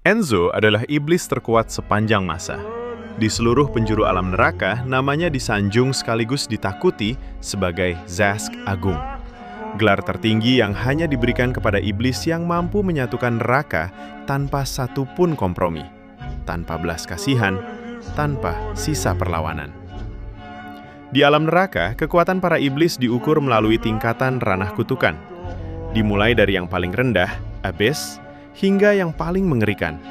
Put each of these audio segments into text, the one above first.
Enzo adalah iblis terkuat sepanjang masa. Di seluruh penjuru alam neraka, namanya disanjung sekaligus ditakuti sebagai Zask Agung. Gelar tertinggi yang hanya diberikan kepada iblis yang mampu menyatukan neraka tanpa satupun kompromi, tanpa belas kasihan, tanpa sisa perlawanan. Di alam neraka, kekuatan para iblis diukur melalui tingkatan ranah kutukan. Dimulai dari yang paling rendah, Abyss, hingga yang paling mengerikan,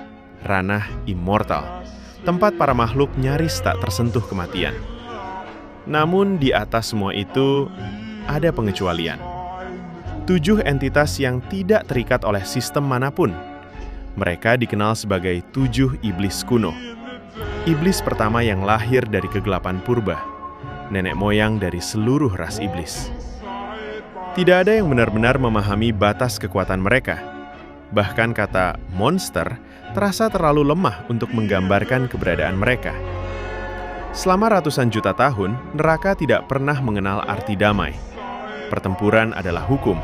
ranah Immortal, tempat para makhluk nyaris tak tersentuh kematian. Namun di atas semua itu, ada pengecualian. 7 entitas yang tidak terikat oleh sistem manapun. Mereka dikenal sebagai 7 iblis kuno. Iblis pertama yang lahir dari kegelapan purba, nenek moyang dari seluruh ras iblis. Tidak ada yang benar-benar memahami batas kekuatan mereka. Bahkan kata monster terasa terlalu lemah untuk menggambarkan keberadaan mereka. Selama ratusan juta tahun, neraka tidak pernah mengenal arti damai. Pertempuran adalah hukum,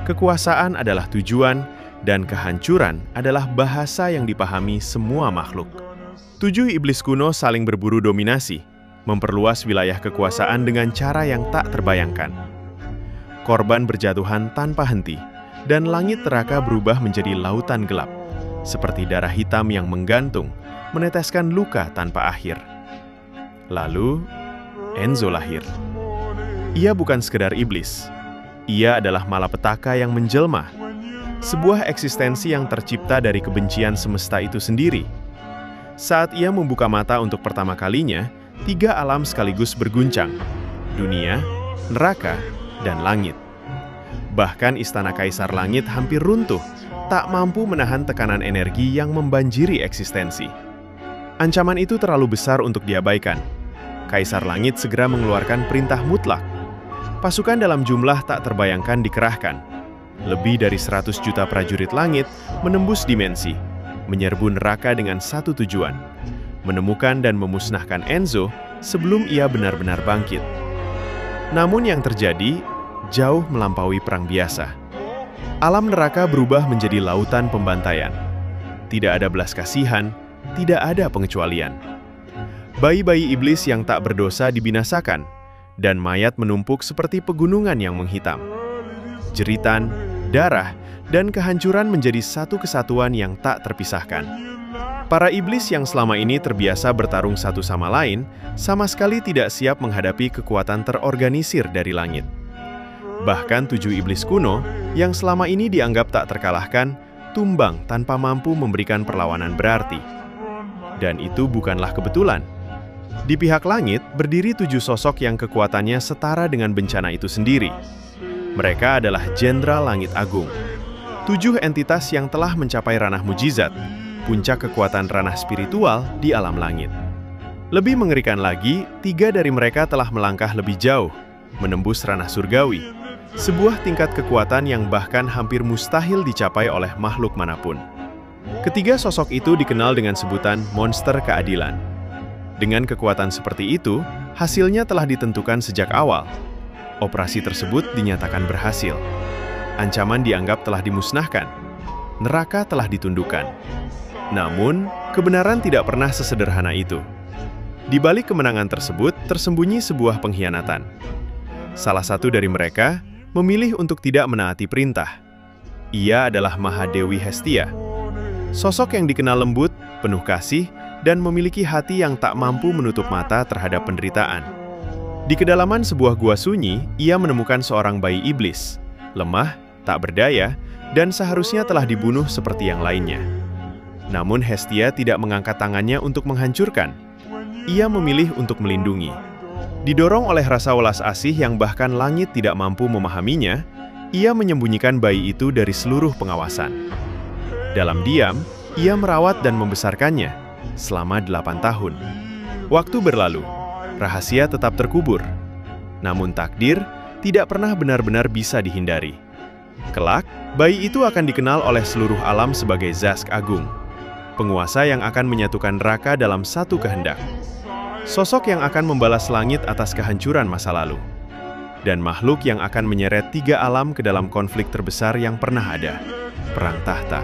kekuasaan adalah tujuan, dan kehancuran adalah bahasa yang dipahami semua makhluk. 7 iblis kuno saling berburu dominasi, memperluas wilayah kekuasaan dengan cara yang tak terbayangkan. Korban berjatuhan tanpa henti, dan langit neraka berubah menjadi lautan gelap, seperti darah hitam yang menggantung, meneteskan luka tanpa akhir. Lalu, Enzo lahir. Ia bukan sekedar iblis. Ia adalah malapetaka yang menjelma, sebuah eksistensi yang tercipta dari kebencian semesta itu sendiri. Saat ia membuka mata untuk pertama kalinya, 3 alam sekaligus berguncang: dunia, neraka, dan langit. Bahkan istana Kaisar Langit hampir runtuh, tak mampu menahan tekanan energi yang membanjiri eksistensi. Ancaman itu terlalu besar untuk diabaikan. Kaisar Langit segera mengeluarkan perintah mutlak. Pasukan dalam jumlah tak terbayangkan dikerahkan. Lebih dari 100 juta prajurit langit menembus dimensi, menyerbu neraka dengan satu tujuan: menemukan dan memusnahkan Enzo sebelum ia benar-benar bangkit. Namun yang terjadi jauh melampaui perang biasa. Alam neraka berubah menjadi lautan pembantaian. Tidak ada belas kasihan, tidak ada pengecualian. Bayi-bayi iblis yang tak berdosa dibinasakan, dan mayat menumpuk seperti pegunungan yang menghitam. Jeritan, darah, dan kehancuran menjadi satu kesatuan yang tak terpisahkan. Para iblis yang selama ini terbiasa bertarung satu sama lain, sama sekali tidak siap menghadapi kekuatan terorganisir dari langit. Bahkan 7 iblis kuno, yang selama ini dianggap tak terkalahkan, tumbang tanpa mampu memberikan perlawanan berarti. Dan itu bukanlah kebetulan. Di pihak langit, berdiri 7 sosok yang kekuatannya setara dengan bencana itu sendiri. Mereka adalah Jenderal Langit Agung. 7 entitas yang telah mencapai ranah mujizat, puncak kekuatan ranah spiritual di alam langit. Lebih mengerikan lagi, 3 dari mereka telah melangkah lebih jauh, menembus ranah surgawi, sebuah tingkat kekuatan yang bahkan hampir mustahil dicapai oleh makhluk manapun. Ketiga sosok itu dikenal dengan sebutan monster keadilan. Dengan kekuatan seperti itu, hasilnya telah ditentukan sejak awal. Operasi tersebut dinyatakan berhasil. Ancaman dianggap telah dimusnahkan. Neraka telah ditundukkan. Namun, kebenaran tidak pernah sesederhana itu. Di balik kemenangan tersebut, tersembunyi sebuah pengkhianatan. Salah satu dari mereka memilih untuk tidak menaati perintah. Ia adalah Mahadewi Hestia. Sosok yang dikenal lembut, penuh kasih, dan memiliki hati yang tak mampu menutup mata terhadap penderitaan. Di kedalaman sebuah gua sunyi, ia menemukan seorang bayi iblis, lemah, tak berdaya, dan seharusnya telah dibunuh seperti yang lainnya. Namun Hestia tidak mengangkat tangannya untuk menghancurkan. Ia memilih untuk melindungi. Didorong oleh rasa welas asih yang bahkan langit tidak mampu memahaminya, ia menyembunyikan bayi itu dari seluruh pengawasan. Dalam diam, ia merawat dan membesarkannya selama 8 tahun. Waktu berlalu, rahasia tetap terkubur. Namun takdir tidak pernah benar-benar bisa dihindari. Kelak, bayi itu akan dikenal oleh seluruh alam sebagai Zask Agung, penguasa yang akan menyatukan neraka dalam satu kehendak. Sosok yang akan membalas langit atas kehancuran masa lalu. Dan makhluk yang akan menyeret 3 alam ke dalam konflik terbesar yang pernah ada, Perang Tahta.